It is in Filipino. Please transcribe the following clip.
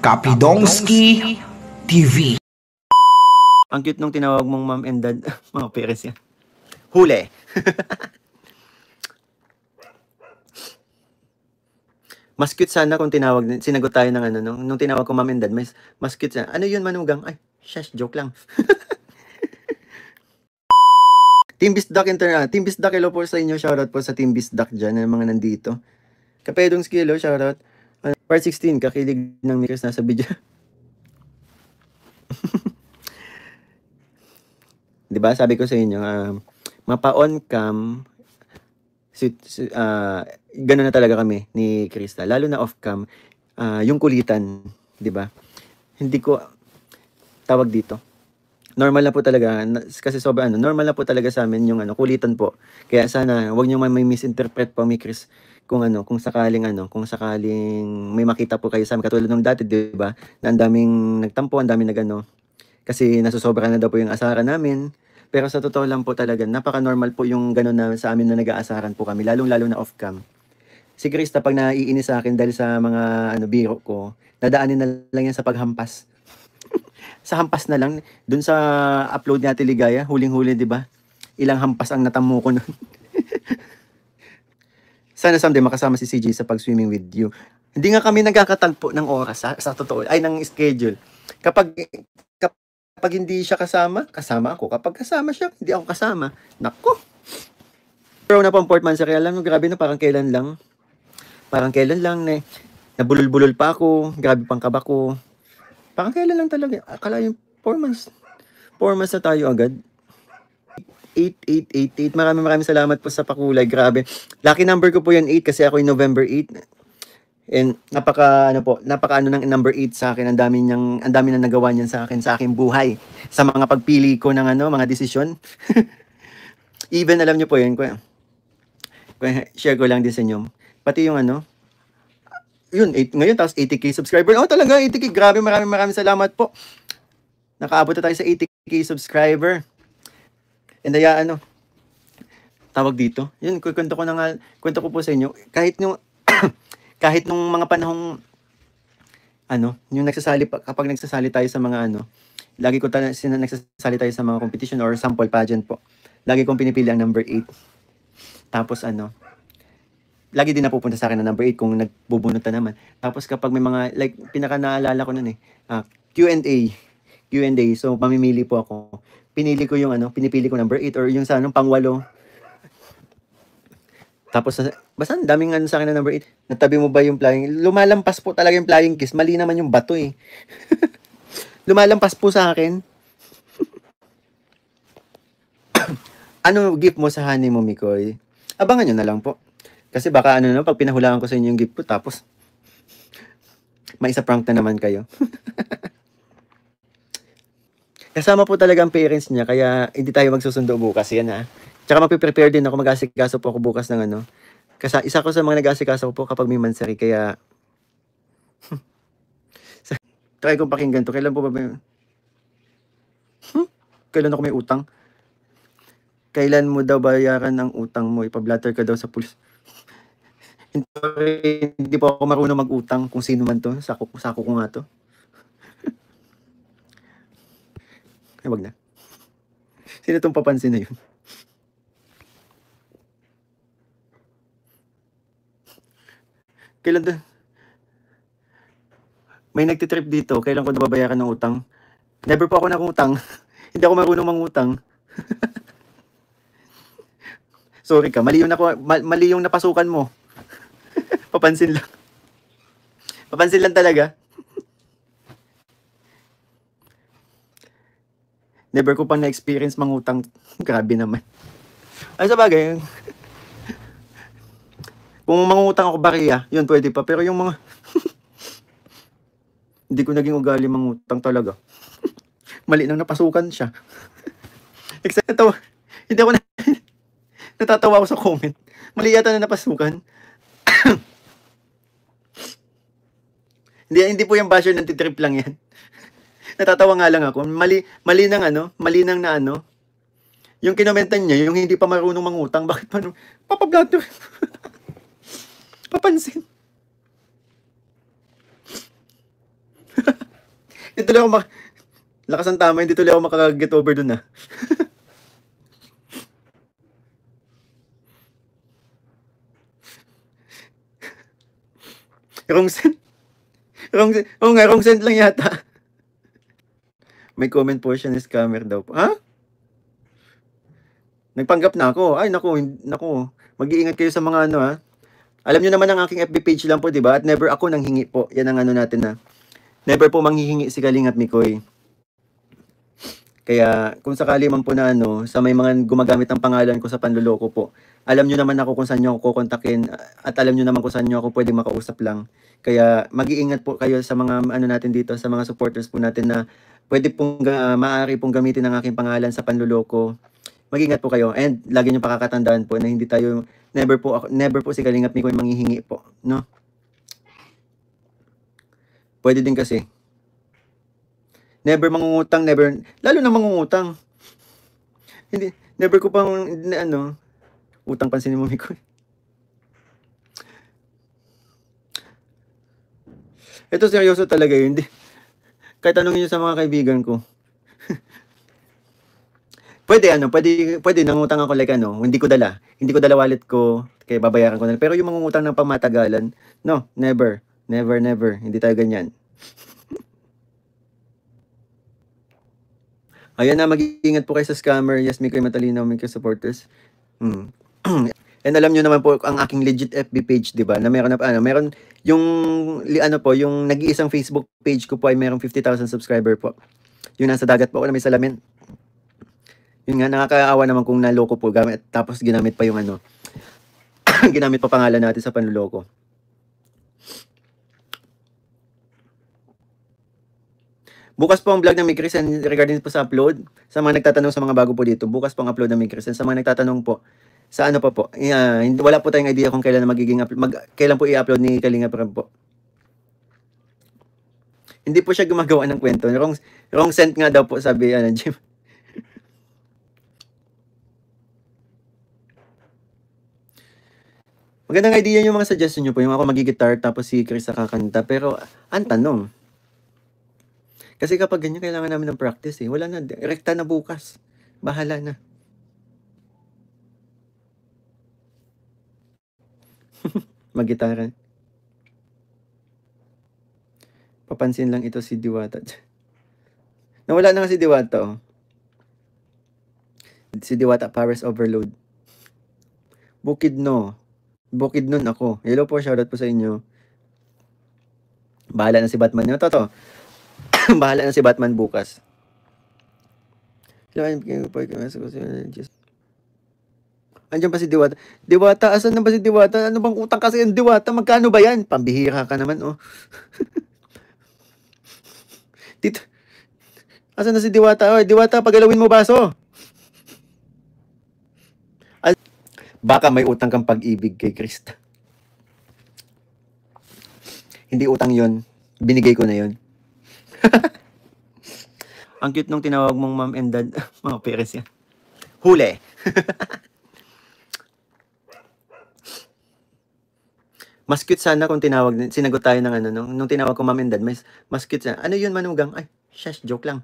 Kapidongski TV. Ang cute nung tinawag mong mom and dad. Mga parents yan. Huli! Mas cute sana kung sinagot tayo ng ano, nung tinawag ko mom and dad, mas cute sana. Ano yun, manugang? Ay, shush, joke lang. Team Bisdak Team Bisdak, hello po sa inyo. Shoutout po sa Team Bisdak dyan, ng mga nandito. Kapedong Skilo, shoutout. Part 16, kakilig ng Mikers nasa video. Diba, sabi ko sa inyo, mapa-on cam, gano'n na talaga kami ni Krista. Lalo na off cam, yung kulitan, diba? Hindi ko, tawag dito. Normal na po talaga, kasi sobrang normal na po talaga sa amin yung kulitan po. Kaya sana, wag niyo may misinterpret po, mi Chris, kung sakaling may makita po kayo sa amin. Katulad nung dati, diba? Na ang daming nagtampo, ang daming kasi nasusobra na daw po yung asaran namin. Pero sa totoo lang po talaga, napaka-normal po yung gano'n na sa amin na nag-aasaran po kami, lalong-lalo na off-cam. Si Krista, pag naiinis sa akin dahil sa mga biro ko, dadaanin na lang yan sa paghampas. Sa hampas na lang, dun sa upload ni Ate Ligaya, huling-huli, di ba? Ilang hampas ang natamo ko nun. Sana someday makasama si CJ sa pag-swimming with you. Hindi nga kami nagkakatagpo ng oras, sa totoo, ay ng schedule. Kapag hindi siya kasama ako. Kapag kasama siya, hindi ako kasama. Nako! Pero na pang Portman sa kaya lang, grabe no, parang kailan lang. Nabulol-bulol pa ako, grabe pang kaba ko. Parang kailan lang talaga. Akala yung 4 months. 4 months na tayo agad. 8888. Maraming salamat po sa pakulay. Grabe. Lucky number ko po yan 8 kasi ako yung November 8. And napaka ng number 8 sa akin. Ang dami na nagawa niyan sa akin buhay. Sa mga pagpili ko ng mga desisyon. Even alam niyo po yun, share ko lang din sa inyo. Pati yung yun, ngayon tapos 80k subscriber. Oh, talaga 80k. Grabe, maraming salamat po. Nakaabot na tayo sa 80k subscriber. And tawag dito. Yun, kwento ko po sa inyo. Kahit nung mga panahong yung kapag nagsasali tayo sa mga lagi ko nagsasali tayo sa mga competition or sample pageant po. Lagi kong pinipili ang number 8. Tapos lagi din napupunta sa akin ang number 8 kung nagbubunot na naman. Tapos kapag may mga, pinaka naalala ko nun Q&A. So, mamimili po ako. Pinipili ko number 8 or yung sa pang-8. Tapos, basta daming sa akin na number 8. Natabi mo ba yung flying? Lumalampas po talaga yung flying kiss. Mali naman yung bato eh. Lumalampas po sa akin. Ano gift mo sa honey mo, Mikoy? Abangan nyo na lang po. Kasi baka pag pinahulaan ko sa inyo yung gift ko, tapos may isa prank na naman kayo. Kasama po talaga ang parents niya, kaya hindi tayo magsusundo bukas yan Tsaka magpe-prepare din ako, mag-asikaso po ako bukas ng Kasi isa ko sa mga nag-asikaso po kapag may mansari, kaya try kong pakinggan to. Kailan po ba Kailan ako may utang? Kailan mo daw bayaran ang utang mo? Ipablatter ka daw sa pulis. Hindi po ako marunong mag-utang kung sino man to. Sako ko nga to. Ay, wag na. Sino itong papansin na yun? Kailan to? May nagtitrip dito. Kailan ko nababayaran ng utang? Never po ako nakutang. Hindi ako marunong mangutang. Sorry ka. Mali yung napasukan mo. Papansin lang. Papansin lang talaga. Never ko pang na-experience mangutang. Grabe naman. Ay, sa bagay. Kung mangutang ako bariya, yun pwede pa. Pero yung mga hindi ko naging ugali mangutang talaga. Mali nang napasukan siya. Hindi ako natatawa ako sa comment. Mali yata na napasukan. Hindi po yung basher ng titrip lang yan. Natatawa nga lang ako. Mali nang yung kinomentan niya, yung hindi pa marunong mangutang, bakit pa papablatter? Papansin. tuloy ako lakas ang tama, hindi tuloy ako makaget over dun ah. Wrong send. Wrong send lang yata. May comment po siya na scammer daw po. Ha? Nagpanggap na ako. Ay, naku. Mag-iingat kayo sa mga ano ha. Alam nyo naman ang aking FB page lang po, di ba? At never ako nanghingi po. Yan ang ano natin na. Never po manghihingi si Kalingap Mikoy. Kaya kung sakali man po na ano, sa may mga gumagamit ng pangalan ko sa panloloko po, alam nyo naman ako kung saan nyo ako kukontakin at alam nyo naman kung saan nyo ako pwede makausap lang. Kaya mag-iingat po kayo sa mga ano natin dito, sa mga supporters po natin na pwede pong maaari pong gamitin ang aking pangalan sa panloloko. Mag-ingat po kayo and lagi nyo pakakatandaan po na hindi tayo never po si Kalingap Mikoy manghihingi po, no? Pwede din kasi never mangungutang, lalo na mangungutang. Hindi, never ko pang, ano, utang pansinin mo, Mikoy. Ito seryoso talaga yun. Kahit tanongin nyo sa mga kaibigan ko. Pwede nangutang ako like ano, hindi ko dala wallet ko, kaya babayaran ko na. Pero yung mangungutang ng pamatagalan, no, never, hindi tayo ganyan. Ayan na, mag-iingat po kayo sa scammer. Yes, Mikoy Matalino, Mikoy supporters. And alam nyo naman po ang aking legit FB page, 'di ba? Na meron yung yung nag-iisang Facebook page ko po ay meron 50,000 subscriber po. Yung nasa dagat po ako na may salamin. Yun nga, nakakaawa naman kung naloko po tapos ginamit pa yung ano. Ginamit pa pangalan natin sa panloloko. Bukas po ang vlog ng Migris and regarding po sa upload, sa mga nagtatanong sa mga bago po dito, bukas po ang upload ng Migris and sa mga nagtatanong po, sa ano pa po, wala po tayong idea kung kailan magiging kailan po i-upload ni Kalingap Rob po. Hindi po siya gumagawa ng kwento. Wrong sent nga daw po, sabi Jim. Magandang idea yung mga suggestion nyo po, yung ako magigitar tapos si Chris kakanta, pero ang tanong, kasi kapag ganyan, kailangan namin ng practice eh. Wala na, rekta na bukas. Bahala na. Mag-gitara. Papansin lang ito si Diwata. Nawala na nga si Diwata oh. Si Diwata, Paris Overload. Bukidnon ako. Hello po, shoutout po sa inyo. Bahala na si Batman. Ito to. Bahala na si Batman bukas. Andiyan pa si Diwata. Diwata, asan na ba si Diwata? Ano bang utang kasi ang Diwata? Magkano ba yan? Pambihira ka naman, oh. Dito. Asan na si Diwata? Oy, Diwata, pagalawin mo baso. Baka may utang kang pag-ibig kay Krista. Hindi utang yon, binigay ko na yon. Ang cute nung tinawag mong mom and dad. Mga parents yan. Huli. Mas cute sana kung sinagot tayo ng ano, nung tinawag ko mom and dad, mas cute sana. Ano yun, manugang? Ay, shush, joke lang.